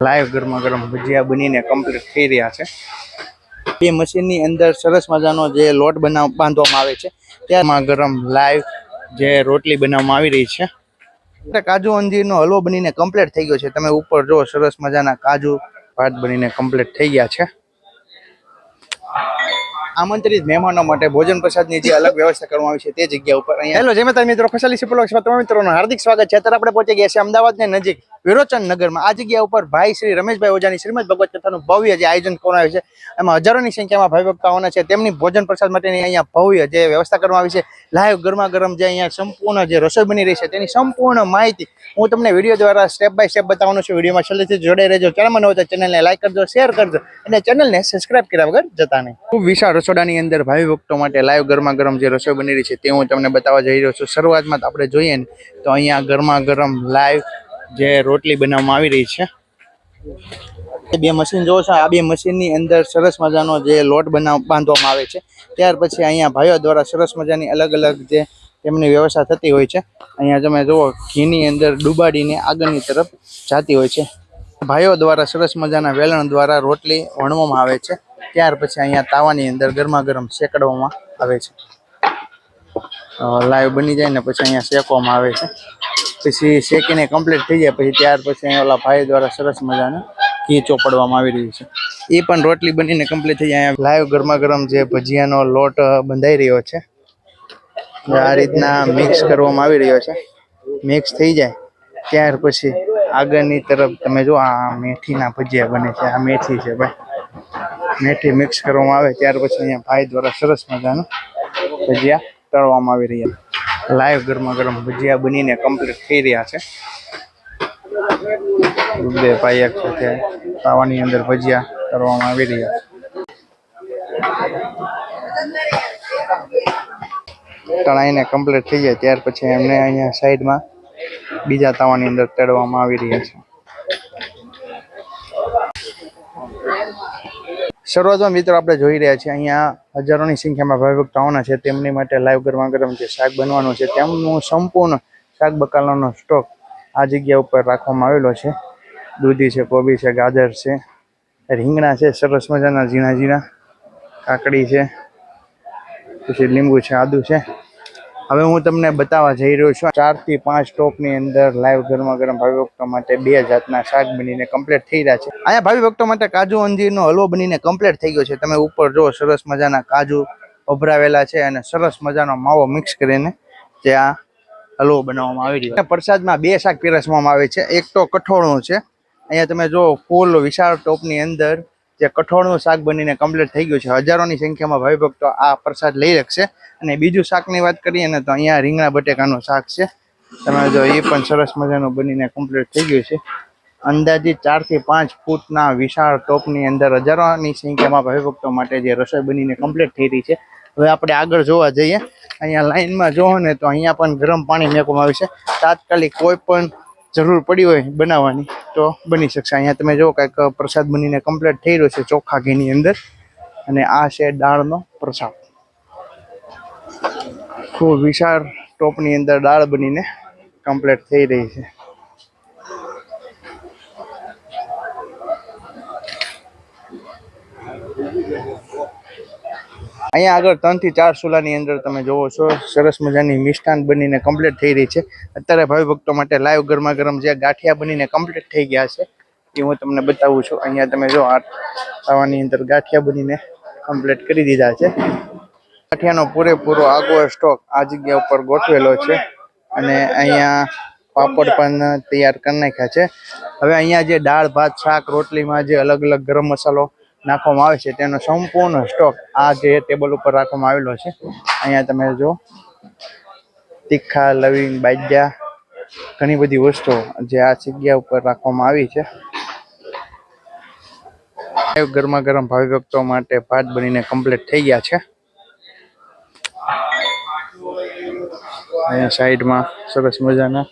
Live ગરમા ગરમ ભજીયા બનીને કમ્પ્લીટ થઈ રહ્યા છે। એ મશીનની અંદર સરસ મજાનો જે લોટ બાંધવામાં આવે છે ત્યાં ગરમ લાઈવ જે રોટલી બનાવવામાં આવી રહી છે। કાજુ અંજીરનો હલવો બનીને કમ્પ્લીટ થઈ ગયો છે। તમે ઉપર જો સરસ મજાના કાજુ ભાત બનીને કમ્પ્લીટ થઈ ગયા છે। આમંત્રિત મહેમાનો માટે ભોજન પ્રસાદની જે અલગ વ્યવસ્થા કરવામાં આવી છે તે જગ્યા ઉપર અહીંયા હેલો જય માતા મિત્રો, ખુશાલી સિપોલોક્સમાં તમામ મિત્રોનું હાર્દિક સ્વાગત છે। અત્યારે આપણે પહોંચી ગયા છે અમદાવાદની નજીક વિરોચન નગરમાં। આ જગ્યા ઉપર ભાઈ શ્રી રમેશભાઈ ઓજાની શ્રીમદ ભગવત કથાનું ભવ્ય જે આયોજન કરવામાં આવ્યું છે, એમાં હજારોની સંખ્યામાં ભાઈ ભક્તાઓના છે તેમની ભોજન પ્રસાદ માટેની અહીંયા ભવ્ય જે વ્યવસ્થા કરવામાં આવી છે। લાઈવ ગરમા ગરમ જે અહીંયા સંપૂર્ણ જે રસોઈ બની રહી છે તેની સંપૂર્ણ માહિતી હું તમને વિડીયો દ્વારા સ્ટેપ બાય સ્ટેપ બતાવવાનો છું। વિડીયોમાં છેલ્લેથી જોડાઈ રહેજો। ચેનલમાં ન હોય તો ચેનલને લાઈક કરજો, શેર કરજો અને ચેનલને સબસ્ક્રાઇબ કર્યા વગર જતા નહીં। ખૂબ વિશાળ રસોડાની અંદર ભાવિ ભક્તો માટે લાઈવ ગરમા ગરમ જે રસોઈ બની રહી છે તે હું તમને બતાવવા જઈ રહ્યો છું। શરૂઆતમાં આપણે જોઈએ ને તો અહીંયા ગરમા ગરમ લાઈવ જે રોટલી બનાવવામાં આવી રહી છે। બે મશીન જોવો છો, આ બે મશીનની અંદર સરસ મજાનો જે લોટ બાંધવામાં આવે છે। ત્યાર પછી અહીંયા ભાઈઓ દ્વારા સરસ મજાની અલગ અલગ જે તેમની વ્યવસ્થા થતી હોય છે। અહીંયા તમે જુઓ ઘીની અંદર ડૂબાડીને આગળની તરફ જતી હોય છે। ભાઈઓ દ્વારા સરસ મજાના વેલણ દ્વારા રોટલી વણવામાં આવે છે। ત્યાર પછી અહીંયા તાવાની અંદર ગરમા ગરમ શેકડવામાં આવે છે। લાઈવ બની જાય ને પછી અહીંયા શેકવામાં આવે છે। પછી શેકીને કમ્પ્લીટ થઈ જાય પછી ત્યાર પછી અહીંયા ઓલા ભાઈ દ્વારા સરસ મજાનું ઘી ચોપડવામાં આવી રહ્યું છે। એ પણ રોટલી બનીને કમ્પ્લીટ થઈ જાય। લાઈવ ગરમા ગરમ જે ભજીયાનો લોટ બંધાઈ રહ્યો છે, આ રીતના મિક્સ કરવામાં આવી રહ્યો છે। મિક્સ થઈ જાય ત્યાર પછી આગળની તરફ તમે જો આ મેથીના ભજીયા બને છે। આ મેથી છે ભાઈ, મેથી મિક્સ કરવામાં આવે ત્યાર પછી અહીંયા ભાઈ દ્વારા સરસ મજાનું ભજીયા તળવામાં આવી રહ્યા છે। લાઈવ ગરમા ગરમ ભજીયા બનીને કમ્પ્લીટ થઈ રહ્યા છે। બે ભાઈ એક સાથે તાવાની અંદર ભજીયા તળવામાં આવી રહ્યા છે। તળાઈને કમ્પ્લીટ થઈ જાય ત્યાર પછી એમને અહીંયા સાઈડમાં બીજા તાવાની અંદર તળવામાં આવી રહ્યા છે। શરૂઆતમાં મિત્રો આપણે જોઈ રહ્યા છીએ અહીંયા હજારોની સંખ્યામાં ભાઈ ભક્તો છે તેમની માટે લાઈવ ગરમા ગરમ જે શાક બનવાનું છે તેમનું સંપૂર્ણ શાક બકાલાનો સ્ટોક આ જગ્યા ઉપર રાખવામાં આવેલો છે। દૂધી છે, કોબી છે, ગાજર છે, રીંગણા છે સરસ મજાના ઝીણા ઝીણા, કાકડી છે, પછી લીંબુ છે, આદુ છે। હવે હું તમને બતાવવા જઈ રહ્યો છું 4 થી 5 સ્ટોકની અંદર લાઈવ ગરમા ગરમ ભાવિ ભક્તો માટે 2 જાતના શાક બનીને કમ્પ્લીટ થઈ રહ્યા છે। અહીંયા ભાવિ ભક્તો માટે કાજુ અંજીરનો હલવો બનીને કમ્પ્લીટ થઈ ગયો છે। તમે ઉપર જો સરસ મજાના કાજુ ઉભરાવેલા છે અને સરસ મજાનો માવો મિક્સ કરીને જે આ હલવો બનાવવામાં આવી રહ્યો છે। પ્રસાદમાં 2 શાક પીરસવામાં આવે છે। એક તો કઠોળનું છે, અહીંયા તમે જો ફૂલ વિશાળ ટોપની અંદર જે કઠોળનું શાક બનીને કમ્પ્લીટ થઈ ગયું છે। હજારોની સંખ્યામાં ભાવિ ભક્તો આ પ્રસાદ લઈ શકશે। અને બીજું શાકની વાત કરીએ ને તો અહીંયા રીંગણા બટેકાનું શાક છે, તમે જો એ પણ સરસ મજાનું બનીને કમ્પ્લીટ થઈ ગયું છે। અંદાજિત 4 થી 5 ફૂટના વિશાળ ટોપની અંદર હજારોની સંખ્યામાં ભાવિ ભક્તો માટે જે રસોઈ બનીને કમ્પ્લીટ થઈ રહી છે। હવે આપણે આગળ જોવા જઈએ, અહીંયા લાઈનમાં જોવો ને તો અહીંયા પણ ગરમ પાણી મેકવામાં આવ્યું છે। તાત્કાલિક કોઈ પણ જરૂર પડી હોય બનાવવાની તો બની શકશે। અહીંયા તમે જો કંઈક પ્રસાદ બનીને કમ્પ્લીટ થઈ રહ્યો છે ચોખ્ખા ઘીની અંદર, અને આ છે દાળનો પ્રસાદ। ખૂબ વિશાળ ટોપની અંદર દાળ બનીને કમ્પ્લીટ થઈ રહી છે। અહીંયા આગળ 3 થી 4 ચૂલાની અંદર તમે જોવો છો સરસ મજાની મિષ્ટાન બનીને કમ્પ્લીટ થઈ રહી છે। અત્યારે ભાવિ ભક્તો માટે લાઈવ ગરમા ગરમ જે ગાંઠિયા બનીને કમ્પ્લીટ થઈ ગયા છે એ હું તમને બતાવું છું। અહીંયા તમે જો આ તાવાની અંદર ગાંઠિયા બનીને કમ્પ્લીટ કરી દીધા છે। ગાંઠિયાનો પૂરેપૂરો આગવો સ્ટોક આ જગ્યા ઉપર ગોઠવેલો છે અને અહીંયા પાપડ પણ તૈયાર કરી નાખ્યા છે। હવે અહીંયા જે દાળ ભાત શાક રોટલીમાં જે અલગ અલગ ગરમ મસાલો નાખવામાં આવે છે તેનો સંપૂર્ણ સ્ટોક આ જે ટેબલ ઉપર રાખવામાં આવેલો છે। અહીંયા તમે જો તીખા, લવિંગ, બાજ્યા, ઘણી બધી વસ્તુઓ જે આ જગ્યા ઉપર રાખવામાં આવી છે। ગરમા ગરમ ભાવિ ભક્તો માટે ભાત બનીને કમ્પ્લીટ થઈ ગયા છે। અહીંયા સાઈડમાં સરસ મજાના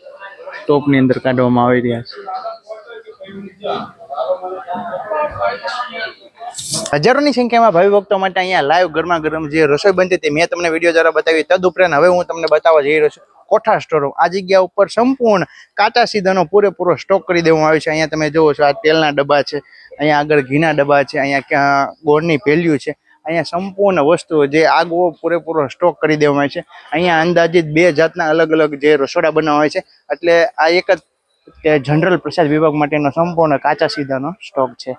ટોપની અંદર કાઢવામાં આવી રહ્યા છે। હજારોની સંખ્યામાં ભાવિ ભક્તો માટે અહીંયા લાઈવ ગરમા ગરમ જે રસોઈ બનતી હતી મેં તમને વિડીયો દ્વારા બતાવી। તદુપરાંત હવે હું તમને બતાવવા જઈ રહ્યો છું કોઠા સ્ટોર રૂમ. આ જગ્યા ઉપર સંપૂર્ણ કાચા સીધાનો પૂરેપૂરો સ્ટોક કરી દેવામાં આવ્યો છે. અહીંયા તમે જુઓ છો, આ તેલના ડબ્બા છે, અહીંયા આગળ ઘીના ડબ્બા છે, અહીંયા ક્યાં ગોળની પેલીઓ છે. અહીંયા સંપૂર્ણ વસ્તુઓ જે આગવો પૂરેપૂરો સ્ટોક કરી દેવામાં આવે છે. અહીંયા અંદાજિત 2 જાતના અલગ અલગ જે રસોડા બનાવવા છે. એટલે આ એક જ કે જનરલ પ્રસાદ વિભાગ માટેનો સંપૂર્ણ કાચા સીધાનો સ્ટોક છે.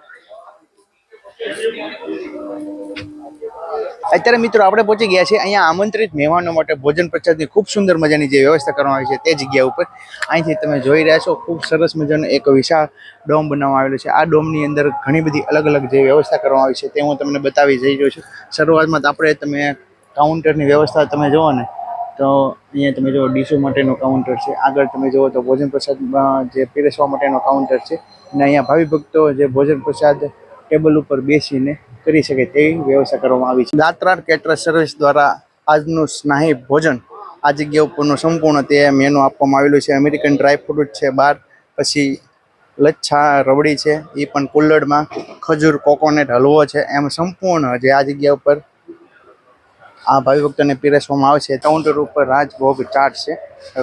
અત્યારે મિત્રો આપણે પહોંચી ગયા છીએ અહીંયા આમંત્રિત મહેમાનો માટે ભોજન પ્રસાદની ખૂબ સુંદર મજાની જે વ્યવસ્થા કરવામાં આવી છે તે જગ્યા ઉપર. અહીંથી તમે જોઈ રહ્યા છો ખૂબ સરસ મજાનો એક વિશાળ ડોમ બનાવવામાં આવેલો છે. આ ડોમની અંદર ઘણી બધી અલગ અલગ જે વ્યવસ્થા કરવામાં આવી છે તે હું તમને બતાવી જઈ રહ્યો છું. શરૂઆતમાં તમે કાઉન્ટરની વ્યવસ્થા તમે જુઓ ને તો અહીંયા તમે જુઓ ડીશો માટેનું કાઉન્ટર છે. આગળ તમે જુઓ તો ભોજન પ્રસાદમાં જે પીરસવા માટેનો કાઉન્ટર છે. અને અહીંયા ભાવિ ભક્તો જે ભોજન પ્રસાદ ટેબલ ઉપર બેસીને કરી શકે તેવી વ્યવસ્થા કરવામાં આવી છે. દાત્રાર કેટરર્સ સર્વિસ દ્વારા આજનું સ્નાહી ભોજન આ જગ્યા ઉપરનું સંપૂર્ણ તે મેનુ આપવામાં આવેલું છે. અમેરિકન ડ્રાય ફ્રૂટ છે બાર, પછી લચ્છા રબડી છે એ પણ કુલ્લડમાં, ખજૂર કોકોનટ હલવો છે. એમ સંપૂર્ણ જે આ જગ્યા ઉપર આ ભાવિ ભક્તોને પીરસવામાં આવે છે. કાઉન્ટર ઉપર રાજભોગ ચાટ છે.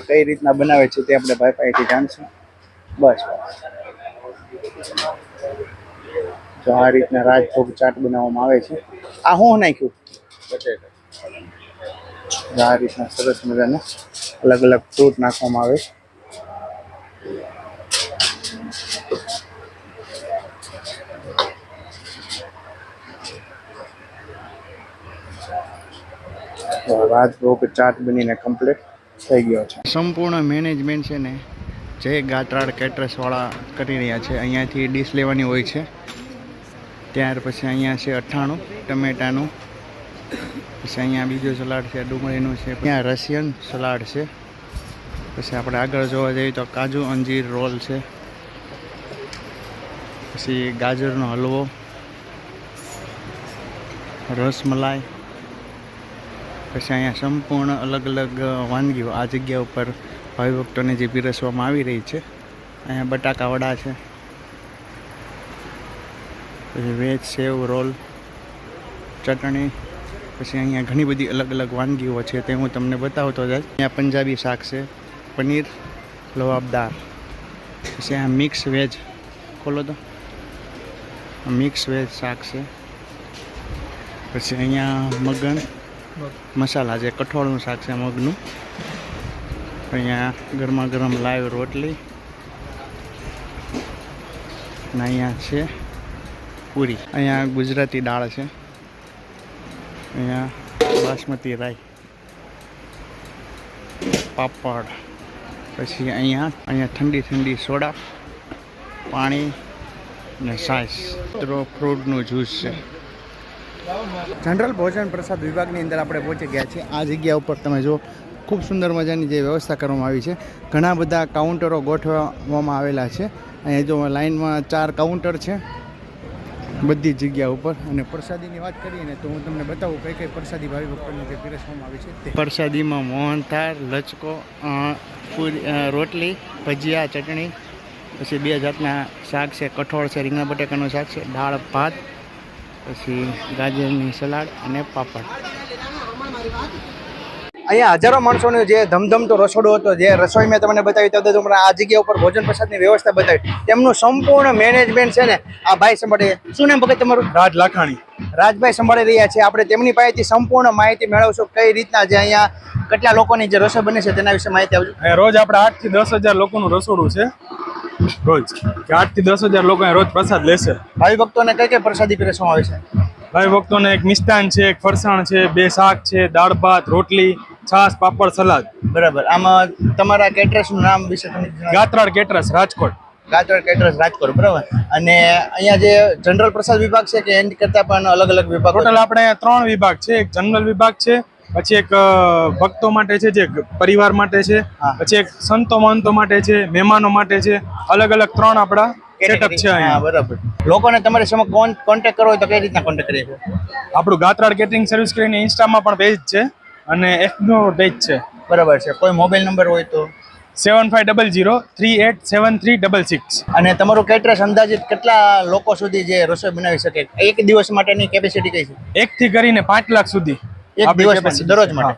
કઈ રીતના બનાવે છે તે આપણે ભાઈ પાસેથી જાણશું. બસ તો આ રીતના રાજભોગ ચાટ બનાવવામાં આવે છે. આ શું નાખ્યું? આ રીતના સરસ મજાના અલગ અલગ ફ્રૂટ નાખવામાં આવે. રાજભોગ ચાટ બનીને કમ્પ્લીટ થઈ ગયો છે. સંપૂર્ણ મેનેજમેન્ટ છે ને જે ગાત્રાળ કેટરર્સ વાળા કરી રહ્યા છે. અહીંયાથી ડીશ લેવાની હોય છે. ત્યાર પછી અહીંયા છે અઠ્ઠાણું ટમેટાનું, પછી અહીંયા બીજું સલાડ છે ડુંગળીનું છે, ત્યાં રશિયન સલાડ છે. પછી આપણે આગળ જોવા જઈએ તો કાજુ અંજીર રોલ છે, પછી ગાજરનો હલવો, રસમલાઈ, પછી અહીંયા સંપૂર્ણ અલગ અલગ વાનગીઓ આ જગ્યા ઉપર ભાવિ ભક્તોને જે પીરસવામાં આવી રહી છે. અહીંયા બટાકા વડા છે, પછી વેજ સેવ રોલ, ચટણી, પછી અહીંયા ઘણી બધી અલગ અલગ વાનગીઓ છે તે હું તમને બતાવતો જાય. અહીંયા પંજાબી શાક છે, પનીર લવાબદાર, પછી અહીંયા મિક્સ વેજ, ખોલો તો મિક્સ વેજ શાક છે. પછી અહીંયા મગન મસાલા જે કઠોળનું શાક છે મગનું. અહીંયા ગરમા ગરમ લાઈવ રોટલી, અને અહીંયા છે પૂરી. અહીંયા ગુજરાતી દાળ છે, અહીંયા બાસમતી રાઈ, પાપડ, પછી અહીંયા ઠંડી ઠંડી સોડા, પાણી ને છાશ, ફ્રૂટનું જ્યુસ છે. જનરલ ભોજન પ્રસાદ વિભાગની અંદર આપણે પહોંચી ગયા છીએ. આ જગ્યા ઉપર તમે જો ખૂબ સુંદર મજાની જે વ્યવસ્થા કરવામાં આવી છે. ઘણા બધા કાઉન્ટરો ગોઠવવામાં આવેલા છે. અહીંયા જો લાઇનમાં 4 કાઉન્ટર છે બધી જગ્યા ઉપર. અને પ્રસાદીની વાત કરીએ ને તો હું તમને બતાવું કઈ કઈ પ્રસાદી ભાવિ ભક્તોને જે પીરસવામાં આવી છે. પ્રસાદીમાં મોહનથાળ, લચકો, પૂરી, રોટલી, ભજીયા, ચટણી, પછી 2 જાતના શાક છે, કઠોળ છે, રીંગણા બટાકાનું શાક છે, દાળ ભાત, પછી ગાજરની સલાડ અને પાપડ. અહીંયા હજારો માણસોનો જે ધમધમતો રસોડો હતો, જે રસોઈ મેં તમને બતાવી તો આ જગ્યા ઉપર ભોજન પ્રસાદની વ્યવસ્થા બતાવી. તેમનું સંપૂર્ણ મેનેજમેન્ટ છે ને આ ભાઈ સંભાળે. શું નામ ભગત તમારું? રાજ લાખાણી. રાજભાઈ સંભાળી રહ્યા છે. આપણે તેમની પાસેથી સંપૂર્ણ માહિતી મેળવશું કઈ રીતના જે અહીંયા કેટલા લોકોની જે રસોઈ બને છે તેના વિશે માહિતી આપજો. રોજ આપણે 8 થી 10,000 લોકોનું રસોડું છે. રોજ 8 થી 10,000 લોકો રોજ પ્રસાદ લેશે. ભાવિ ભક્તોને કઈ કઈ પ્રસાદી પીરસવામાં આવે છે? ભાઈ ભક્તોને એક મિષ્ટાન છે, એક ફરસાણ છે, 2 શાક છે, દાળ ભાત, રોટલી, છાશ, પાપડ, સલાડ. બરાબર. આમાં તમારા કેટરર્સનું નામ વિશે તમે ગાત્રાળ કેટરર્સ રાજકોટ. ગાત્રાળ કેટરર્સ રાજકોટ, બરાબર. અને અહીંયા જે જનરલ પ્રસાદ વિભાગ છે કે એની કરતાં પણ અલગ અલગ વિભાગ? ટોટલ આપણે 3 વિભાગ છે. એક જનરલ વિભાગ છે, પછી એક ભક્તો માટે છે જે પરિવાર માટે છે, પછી એક સંતો મહંતો માટે છે, મહેમાનો માટે છે. અલગ અલગ 3 આપણા સેટઅપ છે અહીંયા. બરાબર. લોકોને તમારી સામે કોન્ટેક્ટ કરવો હોય તો કઈ રીતના કોન્ટેક્ટ કરીએ છીએ? આપણું ગાત્રાળ કેટરિંગ સર્વિસ કરીને ઇન્સ્ટામાં પણ પેજ છે અને એફનો પેજ છે. બરાબર છે. કોઈ મોબાઈલ નંબર હોય તો? 7500387366. અને તમારું કેટરર્સ અંદાજિત કેટલા લોકો સુધી જે રસોઈ બનાવી શકે? એક દિવસ માટેની કેપેસિટી કઈ છે? 1 થી કરીને 5 લાખ સુધી એક દિવસ દરરોજ માટે?